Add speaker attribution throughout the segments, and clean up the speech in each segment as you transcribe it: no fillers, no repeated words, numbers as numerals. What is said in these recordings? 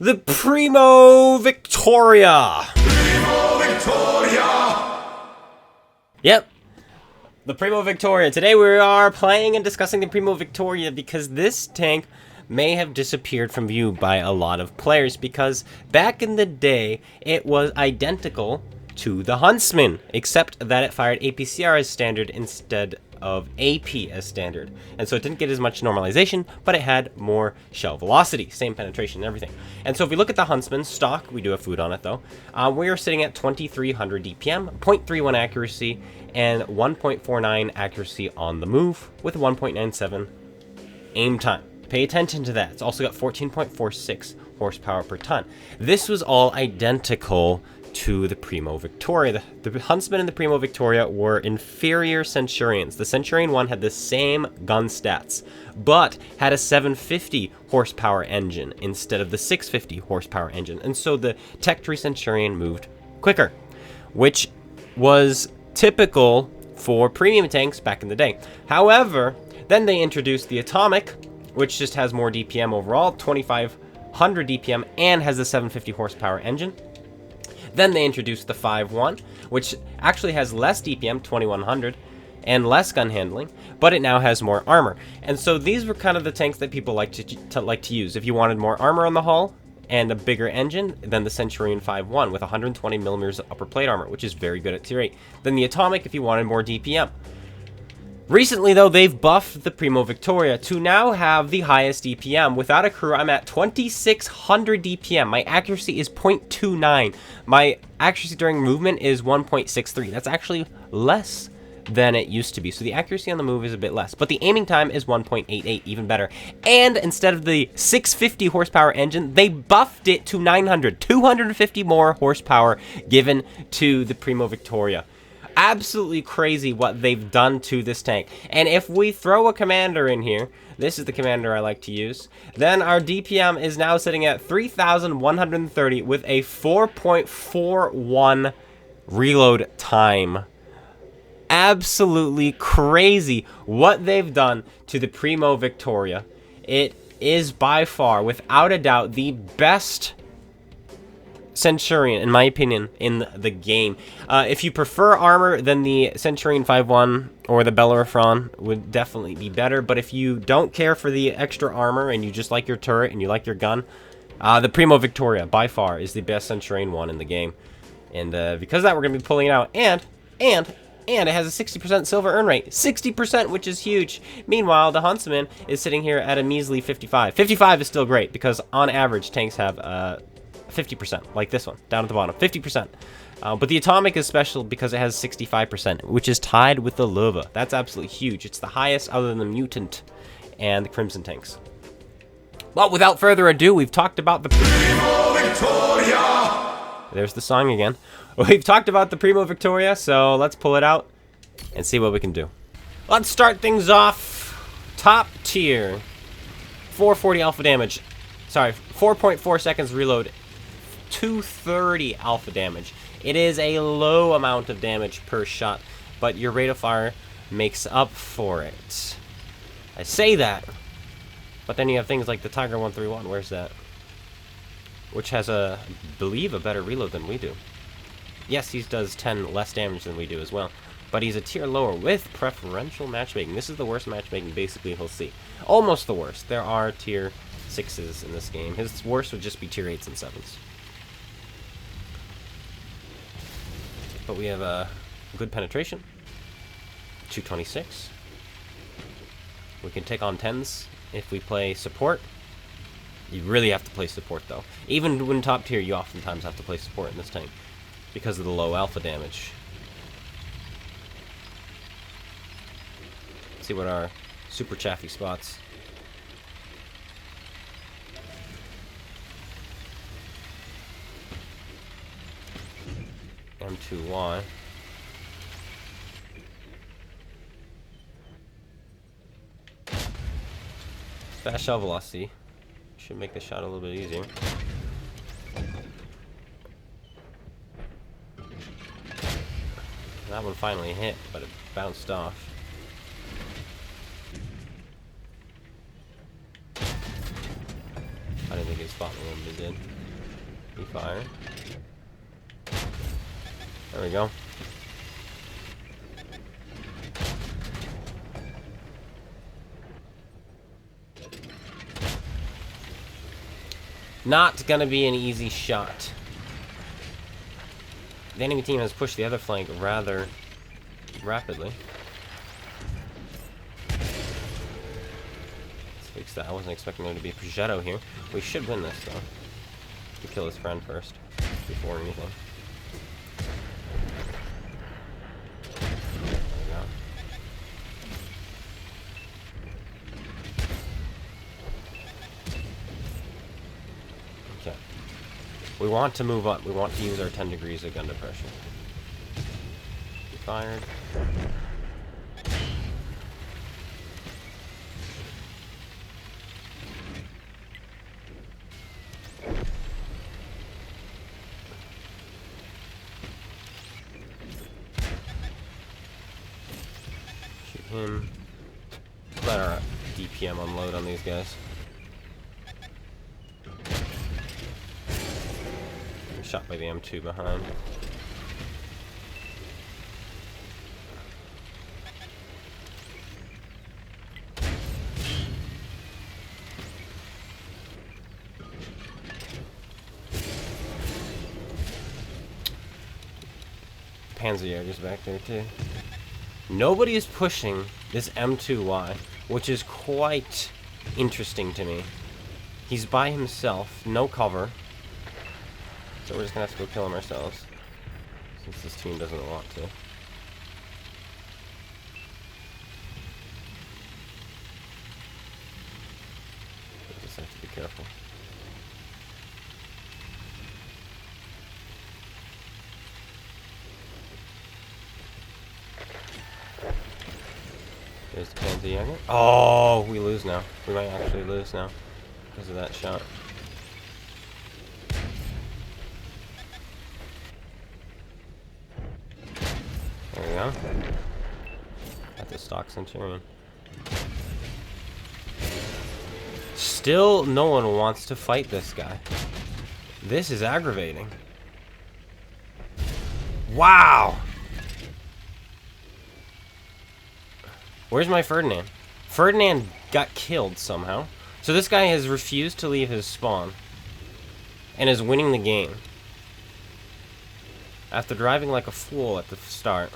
Speaker 1: The Primo Victoria!
Speaker 2: Primo Victoria!
Speaker 1: Yep. The Primo Victoria. Today we are playing and discussing the Primo Victoria because this tank may have disappeared from view by a lot of players because back in the day it was identical to the Huntsman, except that it fired APCR as standard instead of AP as standard. And so it didn't get as much normalization, but it had more shell velocity, same penetration and everything. And so if we look at the Huntsman stock, we do have food on it though, we are sitting at 2300 DPM, 0.31 accuracy, and 1.49 accuracy on the move with 1.97 aim time. Pay attention to that. It's also got 14.46 horsepower per ton. This was all identical to the Primo Victoria. The Huntsman and the Primo Victoria were inferior Centurions. The Centurion 1 had the same gun stats, but had a 750 horsepower engine instead of the 650 horsepower engine. And so the Tech Tree Centurion moved quicker, which was typical for premium tanks back in the day. However, then they introduced the Atomic, which just has more DPM overall, 2500 DPM, and has a 750 horsepower engine. Then they introduced the 5.1, which actually has less DPM, 2100, and less gun handling, but it now has more armor. And so these were kind of the tanks that people like to use. If you wanted more armor on the hull and a bigger engine, then the Centurion 5.1 with 120 millimeters of upper plate armor, which is very good at tier 8. Then the Atomic if you wanted more DPM. Recently, though, they've buffed the Primo Victoria to now have the highest DPM. Without a crew, I'm at 2600 DPM. My accuracy is 0.29. My accuracy during movement is 1.63. That's actually less than it used to be. So the accuracy on the move is a bit less. But the aiming time is 1.88, even better. And instead of the 650 horsepower engine, they buffed it to 900. 250 more horsepower given to the Primo Victoria. Absolutely crazy what they've done to this tank. And if we throw a commander in here, this is the commander I like to use, then our DPM is now sitting at 3130 with a 4.41 reload time. Absolutely crazy what they've done to the Primo Victoria. It is by far, without a doubt, the best Centurion, in my opinion, in the game. If you prefer armor, then the Centurion 5.1 or the Bellerophon would definitely be better. But if you don't care for the extra armor and you just like your turret and you like your gun, the Primo Victoria, by far, is the best Centurion 1 in the game. And because of that, we're going to be pulling it out. And it has a 60% silver earn rate. 60%, which is huge. Meanwhile, the Huntsman is sitting here at a measly 55. 55 is still great because on average, tanks have 50%, like this one, down at the bottom, 50%. But the Atomic is special because it has 65%, which is tied with the Lova. That's absolutely huge. It's the highest other than the Mutant and the Crimson tanks. Well, without further ado, we've talked about the
Speaker 2: Primo Victoria!
Speaker 1: There's the song again. We've talked about the Primo Victoria, so let's pull it out and see what we can do. Let's start things off top tier. 440 alpha damage. Sorry, 4.4 seconds reload. 230 alpha damage. It is a low amount of damage per shot, but your rate of fire makes up for it. I say that, but then you have things like the Tiger 131. Where's that? Which has I believe, a better reload than we do. Yes, he does 10 less damage than we do as well, but he's a tier lower with preferential matchmaking. This is the worst matchmaking basically he'll see. Almost the worst. There are tier 6s in this game. His worst would just be tier 8s and 7s. But we have a good penetration. 226. We can take on 10s if we play support. You really have to play support though. Even when top tier, you oftentimes have to play support in this tank because of the low alpha damage. Let's see what our super chaffy spots. M2Y. Fast shell velocity should make the shot a little bit easier. That one finally hit, but it bounced off. I didn't think his spot me when they did. He fired. There we go. Not gonna be an easy shot. The enemy team has pushed the other flank rather rapidly. Let's fix that. I wasn't expecting there to be a Progetto here. We should win this though. We kill his friend first before anything. There we go. Okay. We want to move up. We want to use our 10 degrees of gun depression. He fired. Shoot him. Let our DPM unload on these guys. Shot by the M2 behind. Panzerjäger's back there too. Nobody is pushing this M2Y, which is quite interesting to me. He's by himself, no cover. So we're just gonna have to go kill him ourselves, since this team doesn't want to. We just have to be careful. There's the Panzerjäger. Oh, we lose now. We might actually lose now because of that shot. There we go. Got the stock Centurion. Still, no one wants to fight this guy. This is aggravating. Wow! Where's my Ferdinand? Ferdinand got killed somehow. So this guy has refused to leave his spawn. And is winning the game. After driving like a fool at the start.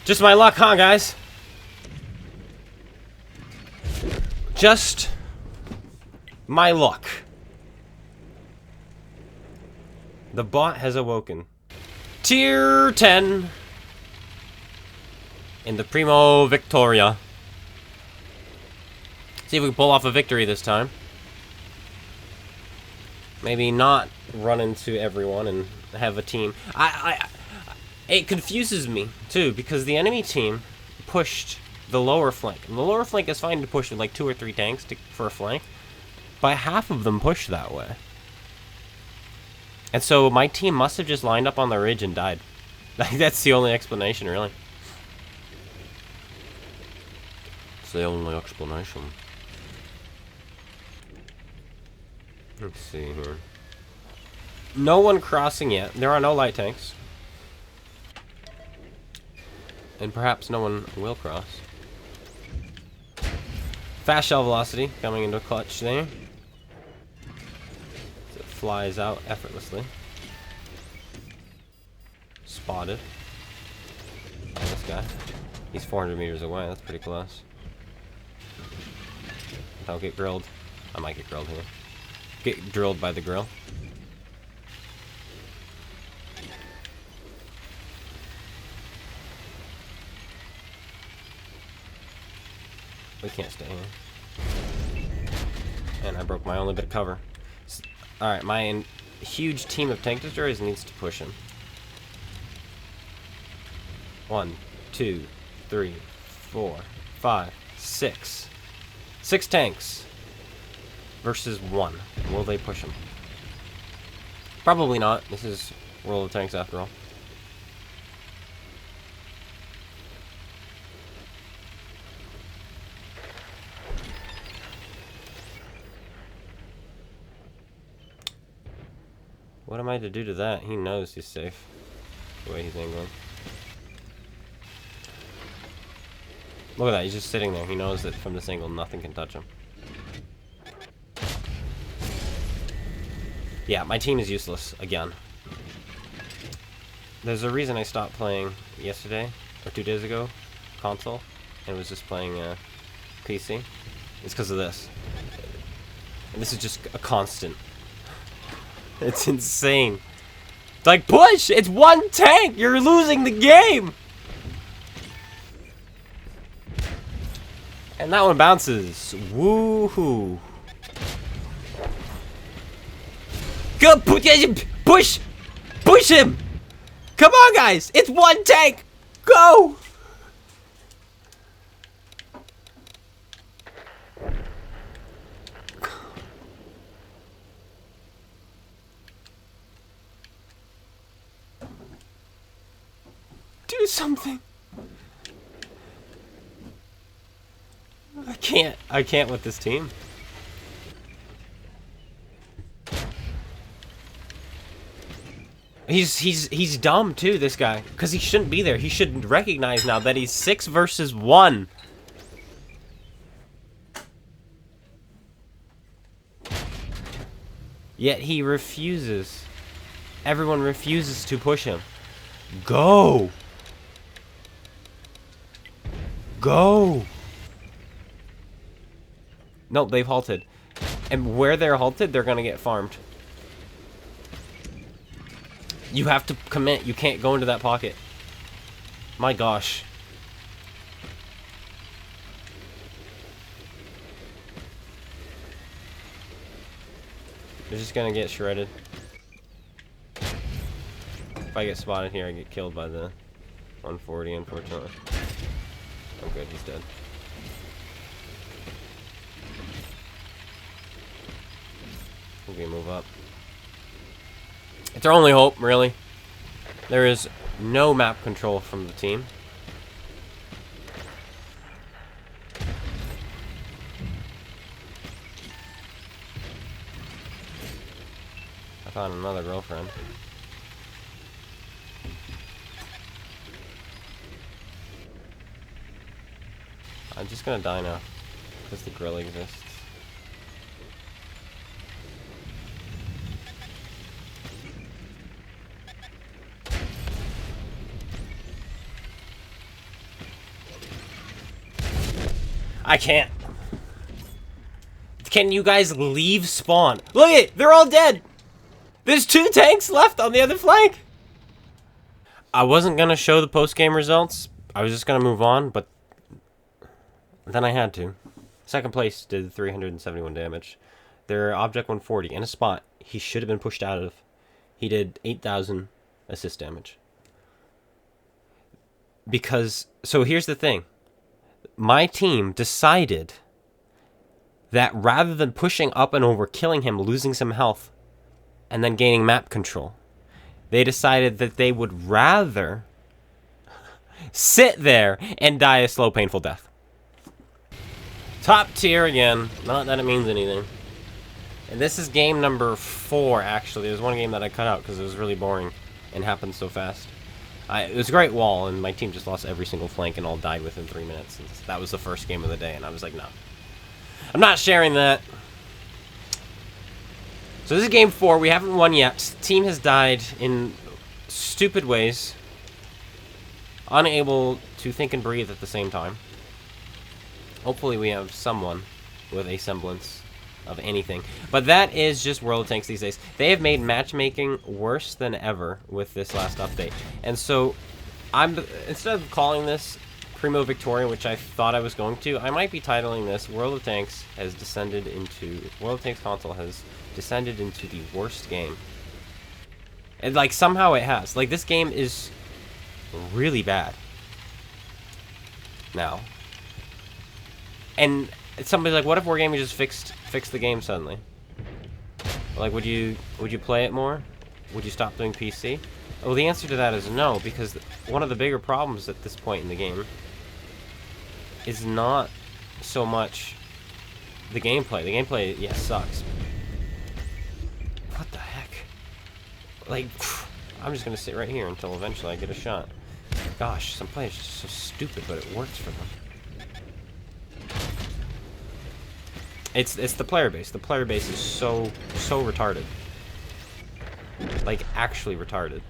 Speaker 1: Just my luck, huh, guys? Just my luck. The bot has awoken. Tier 10 in the Primo Victoria. See if we can pull off a victory this time. Maybe not run into everyone and have a team. It confuses me, too, because the enemy team pushed the lower flank. And the lower flank is fine to push with like 2 or 3 tanks for a flank. But half of them pushed that way. And so my team must have just lined up on the ridge and died. That's the only explanation, really. It's the only explanation. Let's see here. No one crossing yet. There are no light tanks. And perhaps no one will cross. Fast shell velocity coming into a clutch there. It flies out effortlessly. Spotted by this guy. He's 400 meters away. That's pretty close. I'll get grilled. I might get grilled here. Get drilled by the grill. We can't stay here. And I broke my only bit of cover. Alright, my huge team of tank destroyers needs to push him. 1, 2, 3, 4, 5, 6. 6 tanks. versus 1. Will they push him? Probably not. This is World of Tanks after all. What am I to do to that? He knows he's safe. The way he's angling. Look at that, he's just sitting there. He knows that from this angle nothing can touch him. Yeah, my team is useless again. There's a reason I stopped playing yesterday, or 2 days ago, console, and was just playing PC. It's because of this. And this is just a constant. It's insane. It's like, push! It's 1 tank! You're losing the game! And that one bounces. Woohoo! Go! Push! Push him! Come on, guys! It's 1 tank! Go! Do something. I can't with this team. He's dumb too, this guy, because he shouldn't be there. He should recognize now that he's 6 versus 1. Yet he refuses. Everyone refuses to push him. Go! Go! Nope, they've halted. And where they're halted, they're gonna get farmed. You have to commit. You can't go into that pocket. My gosh. They're just gonna get shredded. If I get spotted here, I get killed by the 140, unfortunately. Oh good, he's dead. We can move up. It's our only hope, really. There is no map control from the team. I found another girlfriend. I'm just gonna die now, because the grill exists. I can't. Can you guys leave spawn? Look at it! They're all dead! There's 2 tanks left on the other flank! I wasn't gonna show the post-game results. I was just gonna move on, but then I had to. Second place did 371 damage. Their object 140 in a spot he should have been pushed out of. He did 8,000 assist damage. Because, so here's the thing. My team decided that rather than pushing up and over, killing him, losing some health, and then gaining map control, they decided that they would rather sit there and die a slow, painful death. Top tier again. Not that it means anything. And this is game number 4, actually. There's one game that I cut out because it was really boring and happened so fast. It was a great wall, and my team just lost every single flank and all died within 3 minutes. And that was the first game of the day, and I was like, no. I'm not sharing that. So this is game 4. We haven't won yet. Team has died in stupid ways. Unable to think and breathe at the same time. Hopefully we have someone with a semblance of anything. But that is just World of Tanks these days. They have made matchmaking worse than ever with this last update. And so, instead of calling this Primo Victorian, which I thought I was going to, I might be titling this World of Tanks has descended into... World of Tanks console has descended into the worst game. And, like, somehow it has. Like, this game is really bad. Now. And somebody's like, what if Wargaming just fixed the game suddenly? Like, would you play it more? Would you stop doing PC? Well, the answer to that is no, because one of the bigger problems at this point in the game is not so much the gameplay. The gameplay, yeah, sucks. What the heck? Like, I'm just gonna sit right here until eventually I get a shot. Gosh, some players are just so stupid, but it works for them. It's the player base. The player base is so retarded. Like, actually retarded.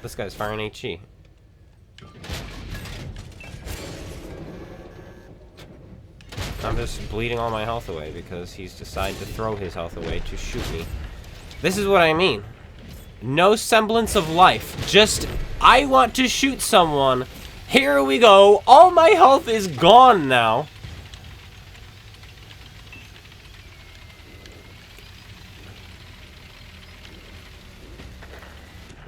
Speaker 1: This guy's firing HE. I'm just bleeding all my health away because he's decided to throw his health away to shoot me. This is what I mean. No semblance of life. Just, I want to shoot someone. Here we go. All my health is gone now.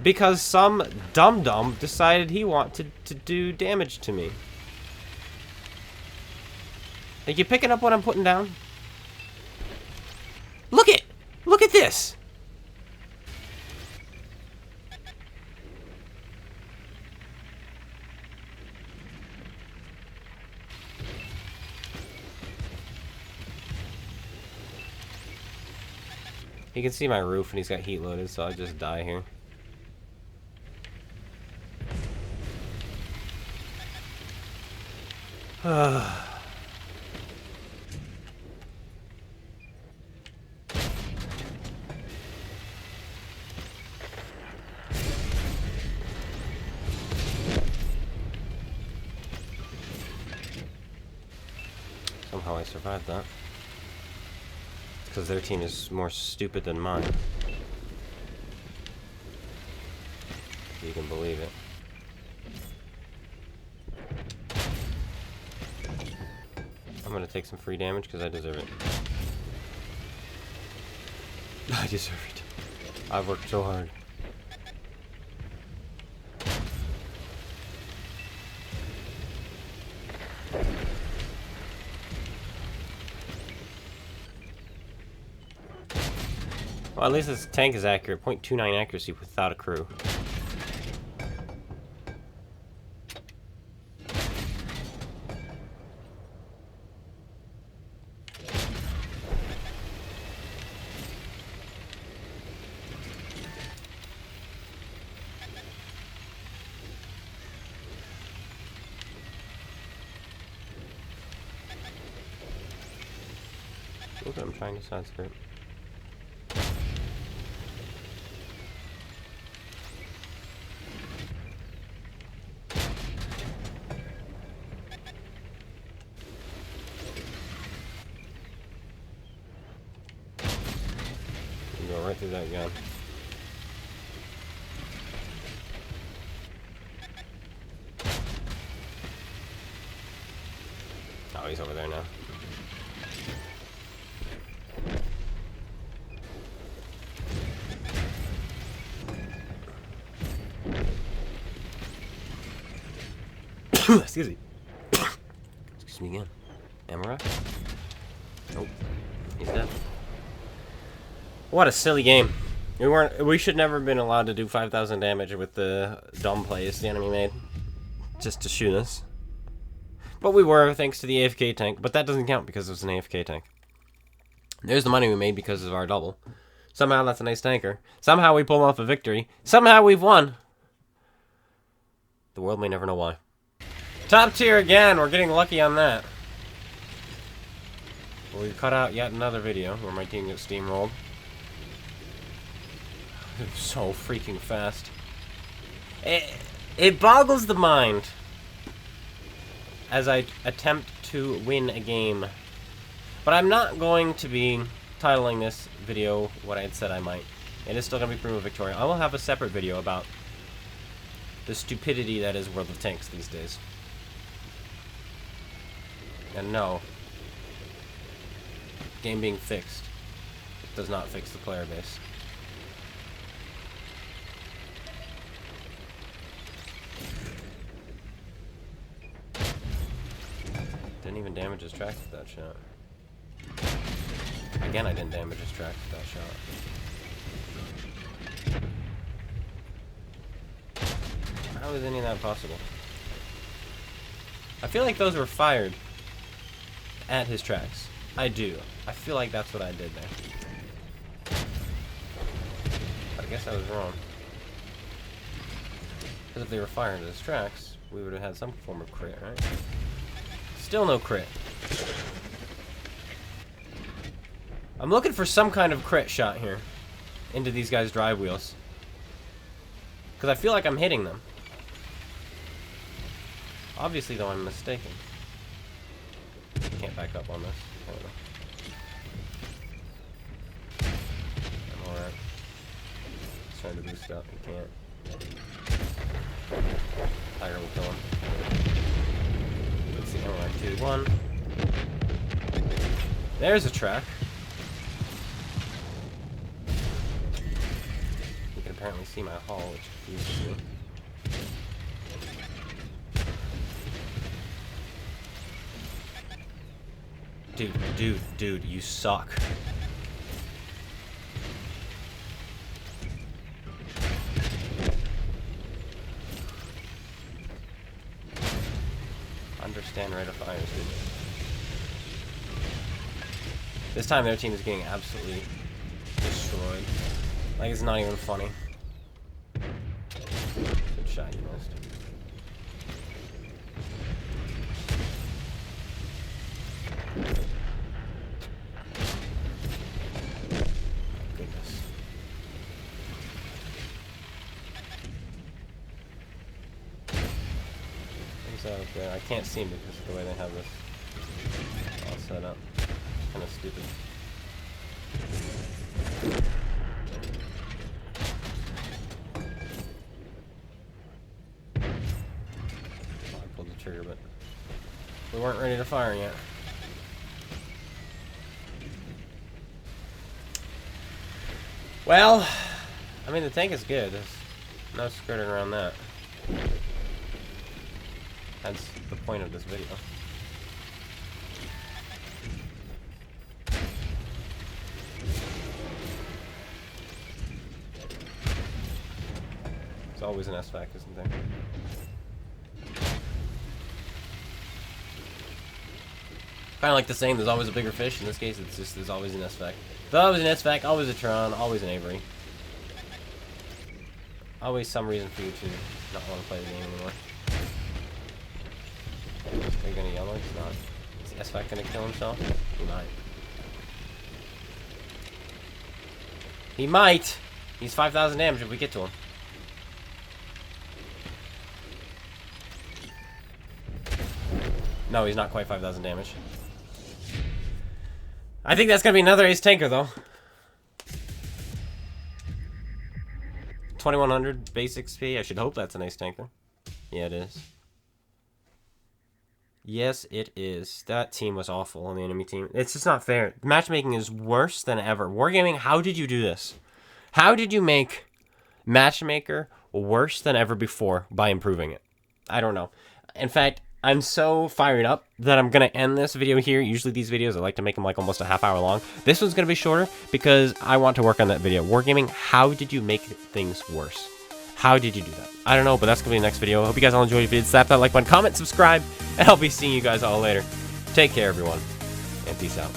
Speaker 1: Because some dum-dum decided he wanted to do damage to me. Are you picking up what I'm putting down? Look at this! You can see my roof and he's got heat loaded, so I'll just die here. Somehow I survived that. Because their team is more stupid than mine. If you can believe it. I'm gonna take some free damage because I deserve it. I deserve it. I've worked so hard. Well, at least this tank is accurate. 0.29 accuracy without a crew. Look what I'm trying to side skirt. Go right through that gun. Oh, he's over there now. Excuse me. Excuse me again. Amara? Nope. He's dead. What a silly game. We should never have been allowed to do 5,000 damage with the dumb plays the enemy made. Just to shoot us. But we were, thanks to the AFK tank. But that doesn't count because it was an AFK tank. There's the money we made because of our double. Somehow that's a nice tanker. Somehow we pull off a victory. Somehow we've won. The world may never know why. Top tier again. We're getting lucky on that. We cut out yet another video where my team gets steamrolled. So freaking fast. It boggles the mind as I attempt to win a game. But I'm not going to be titling this video what I had said I might. It is still going to be Primo Victoria. I will have a separate video about the stupidity that is World of Tanks these days. And no, game being fixed does not fix the player base. damage his tracks with that shot. Again, I didn't damage his tracks with that shot. How is any of that possible? I feel like those were fired at his tracks. I do. I feel like that's what I did there. But I guess I was wrong. Because if they were fired at his tracks, we would have had some form of crit, right? Still no crit. I'm looking for some kind of crit shot here into these guys' drive wheels. Because I feel like I'm hitting them. Obviously, though, I'm mistaken. Can't back up on this. I don't know. I'm alright. He's trying to boost up. He can't. Tiger will kill him. Let's see. Alright, 2, 1. There's a track. You can apparently see my hull, which confuses me. Dude, you suck. Understand rate of fires, dude. This time their team is getting absolutely destroyed. Like, it's not even funny. Good shot, you missed. Goodness. Things out there. I can't see him because of the way they have this all set up. Kind of stupid. Oh, I pulled the trigger, but we weren't ready to fire yet. Well, I mean, the tank is good. There's no skirting around that. That's the point of this video. There's always an SVAC, isn't there? Kind of like the saying, there's always a bigger fish. In this case, it's just there's always an SVAC. There's always an SVAC, always a Tron, always an Avery. Always some reason for you to not want to play the game anymore. Are you gonna yellow? He's not. Is SVAC gonna kill himself? He might. He might! He's 5,000 damage if we get to him. No, he's not quite 5,000 damage. I think that's gonna be another ace tanker, though. 2100 base XP. I should hope that's an ace tanker. Yeah, it is. Yes, it is. That team was awful on the enemy team. It's just not fair. Matchmaking is worse than ever. Wargaming, how did you do this? How did you make Matchmaker worse than ever before by improving it? I don't know. In fact, I'm so fired up that I'm going to end this video here. Usually these videos, I like to make them like almost a half hour long. This one's going to be shorter because I want to work on that video. Wargaming, how did you make things worse? How did you do that? I don't know, but that's going to be the next video. I hope you guys all enjoyed. If you did, slap that like button, comment, subscribe, and I'll be seeing you guys all later. Take care, everyone, and peace out.